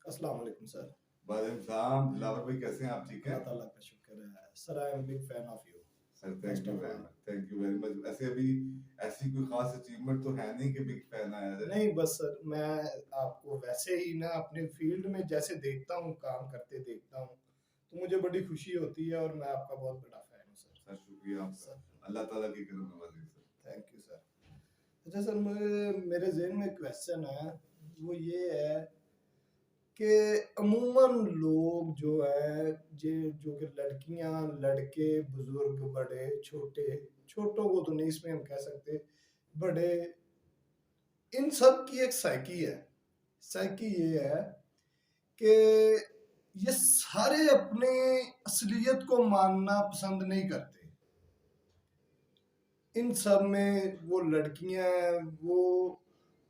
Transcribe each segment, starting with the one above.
अस्सलाम वालेकुम सर। वालेकुम सलाम। दिलावर भाई कैसे हैं आप? ठीक हैं? अल्लाह ताला का शुक्र है। Sir I am big fan of you sir first of all. Thank you very much. ऐसे अभी ऐसी कोई खास अचीवमेंट तो है नहीं कि बिग फैन आया जाए। नहीं बस सर मैं आपको वैसे ही ना अपने फील्ड में जैसे देखता हूँ, काम करते देखता हूँ, तो मुझे बड़ी खुशी होती है और मैं आपका बहुत बड़ा फैन हूँ सर। सर शुक्रिया आपका। सर अल्लाह ताला की करम नवाजी सर। Thank you sir. अच्छा सर, मुझे मेरे ज़हन में क्वेश्चन है, वो ये है कि अमूमन लोग जो है जो कि लड़कियां, लड़के, बुजुर्ग, बड़े, छोटे, छोटों को तो नहीं इसमें हम कह सकते, बड़े, इन सब की एक साइकी है। साइकी ये है कि ये सारे अपने असलियत को मानना पसंद नहीं करते। इन सब में वो लड़कियां हैं, वो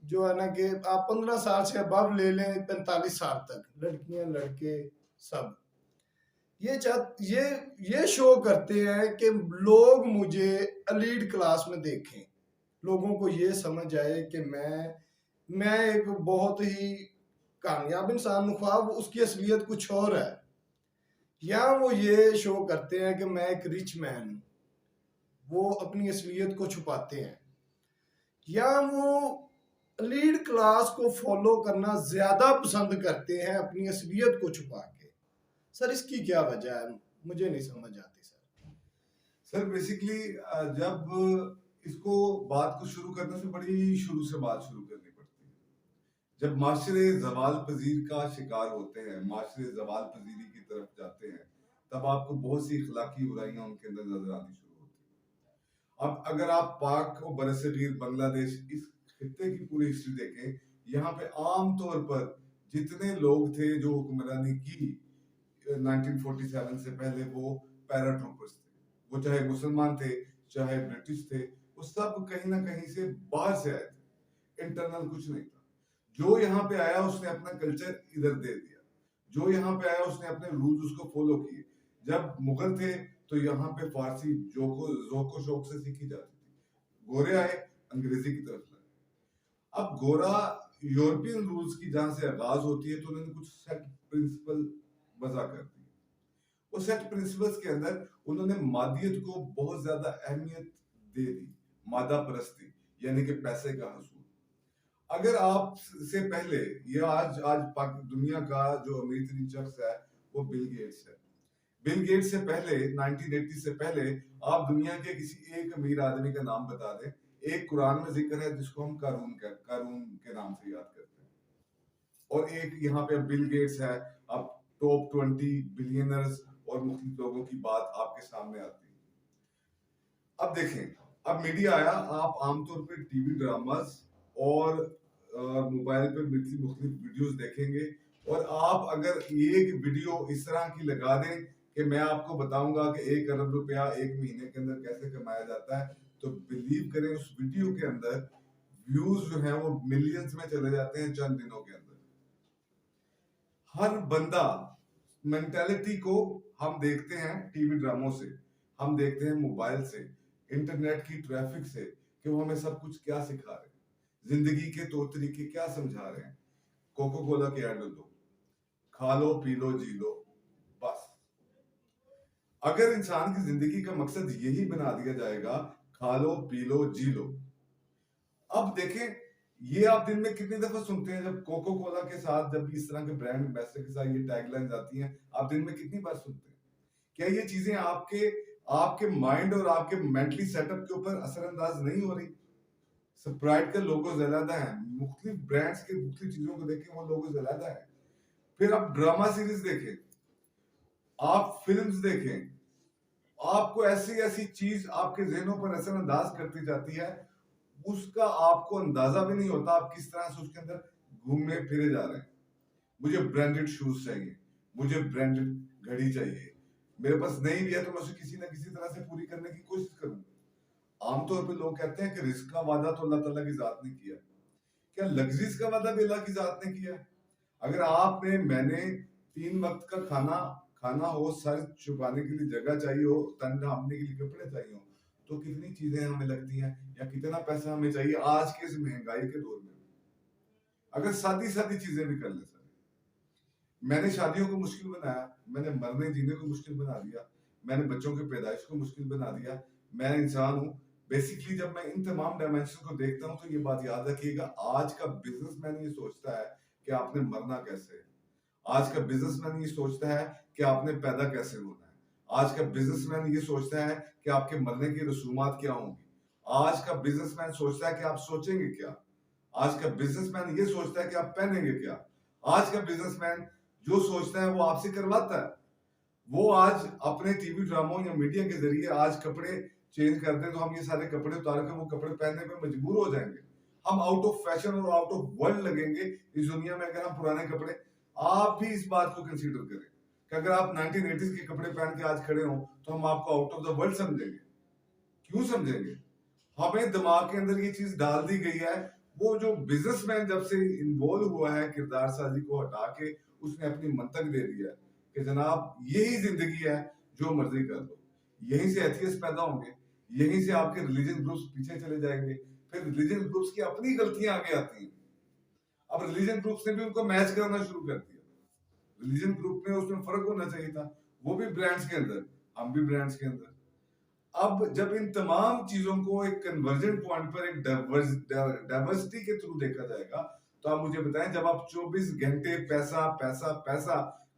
जो है ना कि आप 15 साल से अबव ले लें, 45 साल तक, लड़कियां, लड़के, सब ये शो करते हैं कि लोग मुझे एलीट क्लास में देखें, लोगों को ये समझ आए कि मैं एक बहुत ही कामयाब इंसान हूं, ख्वाब उसकी असलियत कुछ और है। या वो ये शो करते हैं कि मैं एक रिच मैन हूं, वो अपनी असलियत को छुपाते हैं। या वो लीड क्लास को फॉलो करना ज्यादा पसंद करते हैं अपनी असलियत को छुपा के। सर इसकी क्या वजह है, मुझे नहीं समझ आती सर। सर बेसिकली जब इसको बात को शुरू करने से बड़ी शुरू से बात शुरू करनी पड़ती है। जब माशरे जवाल पजीर का शिकार होते हैं, माशरे जवाल पजीरी की तरफ जाते हैं, तब आपको बहुत सी इखलाकी बुराइयां उनके अंदर नजर आनी शुरू होती हैं। अब अगर आप पाक और बरसगीर बांग्लादेश इस खित्ते की पूरी हिस्ट्री देखें, यहाँ पे आम तौर पर जितने लोग थे जो हुक्मरानी की 1947 से पहले, वो पैराट्रूपर्स थे। वो चाहे मुसलमान थे, चाहे ब्रिटिश थे, वो सब कहीं ना कहीं से बाहर से आए थे। इंटरनल कुछ नहीं था। जो यहाँ पे आया उसने अपना कल्चर इधर दे दिया। जो यहाँ पे आया उसने अपने रूल्स उसको फॉलो किए। जब मुगल थे तो यहाँ पे फारसी जोको शौक से सीखी जाती थी। गोरे आए, अंग्रेजी की तरफ लगे। अब गोरा यूरोपियन रूल्स की जहां से आगाज होती है, तो उन्होंने कुछ सेट प्रिंसिपल वजह कर दी। वो सेट प्रिंसिपल्स के अंदर उन्होंने मादियत को बहुत ज्यादा अहमियत दे दी। मादा परस्ती, यानी कि पैसे का हसूल। अगर आप से पहले, ये आज आज दुनिया का जो अमीर तरीन शख्स है वो बिल गेट्स है। बिल गेट्स से पहले 1980 से पहले आप दुनिया के किसी एक अमीर आदमी का नाम बता दें। एक कुरान में जिक्र है जिसको हम कारून के नाम से याद करते हैं, और एक यहाँ पे बिल गेट्स है। अब टॉप 20 बिलियनर्स और मुख्तलिफ लोगों की बात आपके सामने आती है। अब देखें, अब मीडिया आया। आप आमतौर पर टीवी ड्रामास और मोबाइल पे मुख्तलिफ वीडियोस देखेंगे, और आप अगर एक वीडियो इस तरह की लगा दें कि मैं आपको बताऊंगा कि 1 अरब रुपया एक महीने के अंदर कैसे कमाया जाता है, तो बिलीव करें उस वीडियो के अंदर व्यूज जो हैं वो मिलियंस में चले जाते हैं चंद दिनों के अंदर। हर बंदा मेंटेलिटी को हम देखते हैं टीवी ड्रामों से, हम देखते हैं मोबाइल से, इंटरनेट की ट्रैफिक से, कि वो हमें सब कुछ क्या सिखा रहे हैं, जिंदगी के तौर तरीके क्या समझा रहे हैं। कोको कोला की एड दो, खा लो पी लो जी लो, बस। अगर इंसान की जिंदगी का मकसद यही बना दिया जाएगा, खा लो पी लो जी लो। अब देखें, ये आप दिन में कितनी दफा सुनते हैं, जब कोको कोला के साथ, जब इस तरह के ब्रांड एम्बेसडर के साथ ये टैगलाइंस आती हैं, आप दिन में कितनी बार सुनते हैं? क्या ये चीजें आपके आपके माइंड और आपके मेंटली सेटअप के ऊपर असरअंदाज नहीं हो रही? स्प्राइट का लोगो अलहदा है, मुख्तलिफ ब्रांड्स के मुख्तलिफ चीजों को देखें, वो लोगो अलहदा है। फिर आप ड्रामा सीरीज देखें, आप फिल्म्स देखें, आपको ऐसी ऐसी चीज आपके जहनों पर असरअंदाज करती जाती है, उसका आपको अंदाजा भी नहीं होता आप किस तरह से उसके अंदर घूमे फिरे जा रहे हैं। मुझे ब्रांडेड शूज चाहिए, मुझे ब्रांडेड घड़ी चाहिए, मेरे पास नहीं भी है तो मैं उसे किसी ना किसी तरह से पूरी करने की कोशिश करूंगा। आमतौर पे लोग कहते हैं कि रिस्क का वादा तो अल्लाह ताला की जात ने किया। क्या लग्जरीज का वादा भी अल्लाह की जात ने किया? अगर आपने मैंने 3 वक्त का खाना खाना हो, सर छुपाने के लिए जगह चाहिए हो, तन ढांपने के लिए कपड़े चाहिए हो, तो कितनी चीजें हमें लगती हैं, या कितना पैसा हमें चाहिए आज के इस महंगाई के दौर में। अगर सादी सादी चीजें भी कर ले सर, मैंने शादियों को मुश्किल बनाया, मैंने मरने जीने को मुश्किल बना दिया, मैंने बच्चों की पैदाइश को मुश्किल बना दिया। मैं इंसान हूँ। बेसिकली जब मैं इन तमाम डायमेंशन को देखता हूँ तो ये बात याद रखिएगा, आज का बिजनेसमैन ये सोचता है कि आपने मरना कैसे है। आज का बिजनेसमैन ये सोचता है कि आपने पैदा कैसे होना है। आज का बिजनेसमैन ये सोचता है कि आपके मरने की रसूमात क्या होंगी। आज का बिजनेसमैन सोचता है कि आप सोचेंगे क्या। आज का बिजनेसमैन ये सोचता है कि आप पहनेंगे क्या। आज का बिजनेसमैन जो सोचता है वो आपसे करवाता है। वो आज अपने टीवी ड्रामों या मीडिया के जरिए आज कपड़े चेंज करते हैं तो हम ये सारे कपड़े उतार कर वो कपड़े पहनने पे मजबूर हो जाएंगे। हम आउट ऑफ फैशन और आउट ऑफ वर्ल्ड लगेंगे इस दुनिया में अगर हम पुराने कपड़े। आप भी इस बात को कंसीडर करें कि अगर आप 1980s के कपड़े पहन के आज खड़े हो तो हम आपको आउट ऑफ द वर्ल्ड समझेंगे। क्यों समझेंगे? हमें दिमाग के अंदर ये चीज डाल दी गई है। वो जो बिजनेसमैन जब से इन्वॉल्व हुआ है किरदार साजी को हटा के उसने अपनी मंतक दे दिया कि जनाब यही जिंदगी है, जो मर्जी कर लो। यहीं से एथियस्ट पैदा होंगे, यहीं से आपके रिलीजन ग्रुप्स पीछे चले जाएंगे। फिर रिलीजन ग्रुप्स की अपनी गलतियां आगे आती हैं। अब रिलीजन ग्रुप्स ने भी उनको मैच करना शुरू कर दिया। रिलीजन ग्रुप में उसमें फर्क होना चाहिए था, वो भी ब्रांड्स के अंदर, हम भी ब्रांड्स के अंदर। अब जब इन तमाम चीजों को एक कन्वर्जन पॉइंट पर एक डाइवर्सिटी के थ्रू देखा जाएगा तो आप मुझे बताएं, जब आप 24 घंटे पैसा पैसा पैसा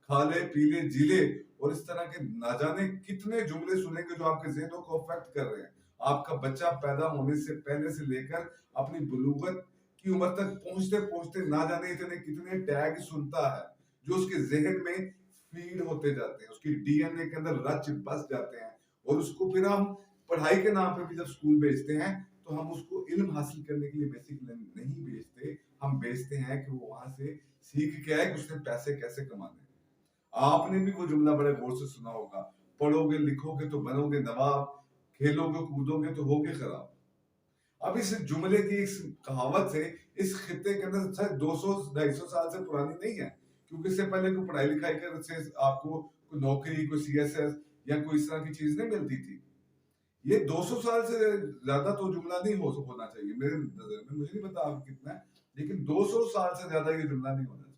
खा ले पी ले जी ले और इस तरह के ना जाने कितने जुमले सुनेंगे जो आपके ज़हनों को अफेक्ट कर रहे हैं। आपका बच्चा पैदा होने से पहले से लेकर अपनी बुलूगत की उम्र तक पहुंचते पहुंचते ना जाने इतने कितने टैग सुनता है जो उसके जहन में फीड होते जाते हैं, उसकी डीएनए के अंदर रच बस जाते हैं। और उसको फिर हम पढ़ाई के नाम पे भी जब स्कूल भेजते हैं तो हम उसको इल्म हासिल करने के लिए बेसिक नहीं भेजते, हम भेजते हैं कि वो वहां से सीख के आए कि उसने पैसे कैसे कमाने। आपने भी वो जुमला बड़े गौर से सुना होगा, पढ़ोगे लिखोगे तो बनोगे नवाब, खेलोगे कूदोगे तो होगे खराब। अब इस जुमले की इस कहावत से इस खित्ते के अंदर शायद 200-250 साल से पुरानी नहीं है, क्योंकि इससे पहले कोई पढ़ाई लिखाई कर से आपको कोई नौकरी, कोई सीएसएस या कोई इस तरह की चीज नहीं मिलती थी। ये 200 साल से ज्यादा तो जुमला नहीं होना चाहिए मेरे नजर में, मुझे नहीं पता आप कितना है, लेकिन 200 साल से ज्यादा ये जुमला नहीं होना चाहिए।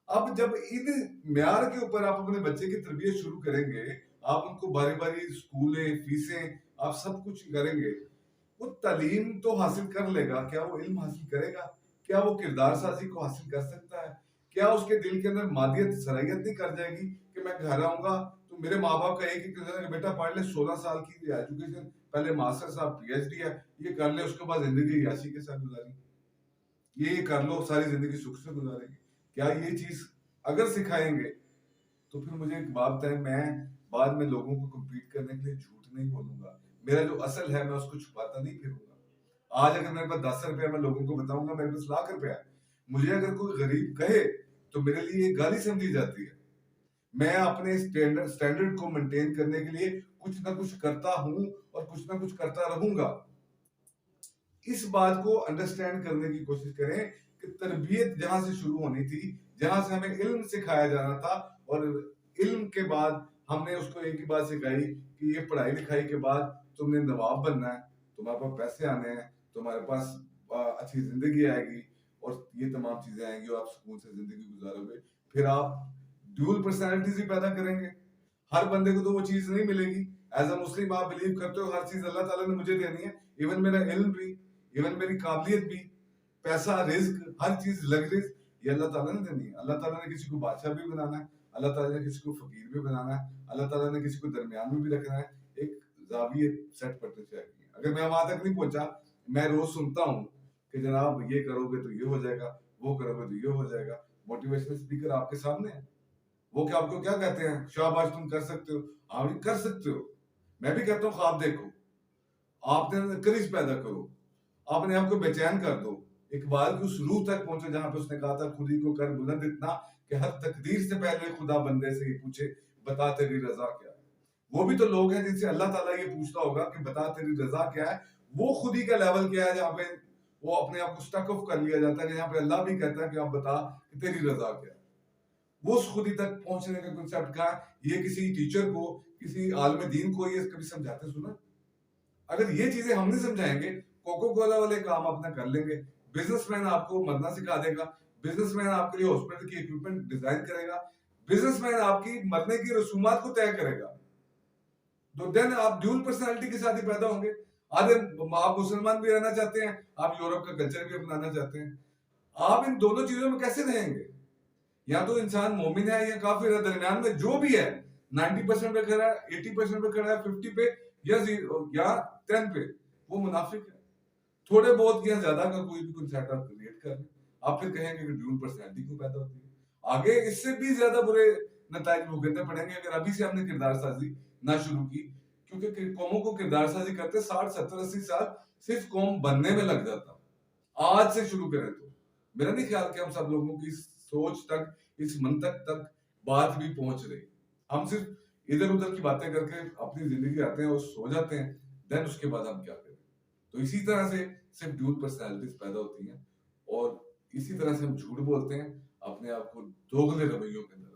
अब जब इन म्यार के ऊपर आप अपने बच्चे की तरबियत शुरू करेंगे, आप उनको बारी बारी स्कूलें फीसें आप सब कुछ करेंगे, वो तालीम तो हासिल कर लेगा, क्या वो इल्म हासिल करेगा? क्या वो किरदार साजी को हासिल कर सकता है? क्या उसके दिल के अंदर मादियत सराहियत नहीं कर जाएगी कि मैं घर आऊंगा तो मेरे माँ बाप का एक ही कहना है कि बेटा पढ़ ले, 16 साल की एजुकेशन, पहले मास्टर्स आप पीएचडी है ये कर ले, उसके बाद जिंदगी याशी के साथ गुजारी, ये कर लो सारी जिंदगी सुख से गुजारेंगे। क्या ये चीज अगर सिखाएंगे तो फिर मुझे एक बात है, मैं बाद में लोगों को कम्पीट करने के लिए झूठ नहीं बोलूंगा। मेरा जो असल है मैं उसको छुपाता नहीं फिरूंगा। आज अगर मेरे पास 10 रुपया मैं लोगों को बताऊंगा मेरे पास लाख रुपया है, मुझे अगर कोई गरीब कहे तो मेरे लिए ये गाली समझी जाती है। मैं अपने स्टैंडर्ड को मेंटेन करने के लिए कुछ ना कुछ करता हूं और कुछ ना कुछ करता रहूंगा। इस बात को अंडरस्टैंड करने की कोशिश करें कि तरबियत जहां से शुरू होनी थी, जहां से हमें इल्म सिखाया जाना था, और इल्म के बाद हमने उसको एक ही बात सिखाई कि ये पढ़ाई लिखाई के बाद तुमने नवाब बनना है, तुम्हारे पास पैसे आने हैं, तुम्हारे पास अच्छी जिंदगी आएगी और ये तमाम चीजें आएंगी और आप सुकून से जिंदगी गुजारोगे। फिर आप ड्यूअल पर्सनैलिटीज ही पैदा करेंगे। हर बंदे को तो वो चीज नहीं मिलेगी। एज अ मुस्लिम आप बिलीव करते हो हर चीज अल्लाह ताला ने मुझे देनी है, इवन मेरा इल्म भी, इवन मेरी काबिलियत भी, पैसा, रिस्क, हर चीज लग्जरीज ये अल्लाह ताला ने देनी है। अल्लाह ताला ने किसी को बादशाह भी बनाना है, अल्लाह ताला ने किसी को फकीर भी बनाना है, अल्लाह ताला ने किसी को दरमियान में भी रखना है। एक जाविये सेट करते चाहिए। अगर मैं वहां तक नहीं पहुंचा, मैं रोज सुनता हूँ कि जनाब ये करोगे तो ये हो जाएगा, वो करोगे तो ये हो जाएगा। मोटिवेशनल स्पीकर आपके सामने है, वो क्या आपको क्या कहते हैं, शाबाश तुम कर सकते हो। हाँ भी कर सकते हो। मैं भी कहता हूँ ख्वाब देखो, आपने करिश पैदा करो, अपने आप को बेचैन कर दो, इकबाल की उस रूह तक पहुंचो जहां पे उसने कहा था खुद ही को कर बुलंद इतना कि हर तकदीर से पहले खुदा बंदे से ये पूछे बता तेरी रजा क्या है। वो भी तो लोग हैं जिनसे अल्लाह ताला ये पूछता होगा कि बता तेरी रजा क्या है। वो खुद ही का लेवल क्या है जहाँ पे वो अपने आप को स्टक ऑफ कर लिया जाता है, जहाँ पे अल्लाह भी कहता है कि आप बता कि तेरी रजा क्या है। वो उस खुदी तक पहुंचने का कंसेप्ट का ये किसी टीचर को, किसी आलम दीन को ये कभी समझाते सुना? अगर ये चीजें हम नहीं समझाएंगे, कोको कोला वाले काम अपना कर लेंगे, बिजनेसमैन आपको मरना सिखा देगा, बिजनेसमैन आपके लिए हॉस्पिटल की इक्विपमेंट डिजाइन करेगा, बिजनेसमैन आपकी मरने की रसूमात को तय करेगा। तो देन आप ड्यूल पर्सनालिटी के साथ ही पैदा होंगे। आधे आप मुसलमान भी रहना चाहते हैं, आप यूरोप का कल्चर भी अपनाना चाहते हैं, आप इन दोनों चीजों में कैसे रहेंगे? या तो इंसान मोमिन है या काफिर है, दरमियान में जो भी है 90% पे खड़ा है, 80% पे खड़ा है, 50 पे या 0 या 10 पे, वो मुनाफिक है। थोड़े बहुत या ज्यादा का कोई भी कंसेप्ट आप क्रिएट कर लें, आप फिर कहेंगे कि ड्यूल पर्सनैलिटी क्यों पैदा होती है। आगे इससे भी ज्यादा बुरे नताइज भुगतने पड़ेंगे अगर अभी से हमने किरदार साजी ना शुरू की, क्योंकि कौमों को किरदार साजी करते 60 70 80 साल सिर्फ कौम बनने में लग जाता। आज से शुरू करें तो मेरा नहीं ख्याल कि हम सब लोगों की सोच तक, इस मंतक तक बात भी पहुंच रही। हम सिर्फ इधर उधर की बातें करके अपनी जिंदगी आते हैं और सो जाते हैं, देन उसके बाद हम क्या करें। तो इसी तरह से सिर्फ ड्यूल पर्सनालिटीज पैदा होती हैं और इसी तरह से हम झूठ बोलते हैं, अपने आप को दोगले रवैयों के अंदर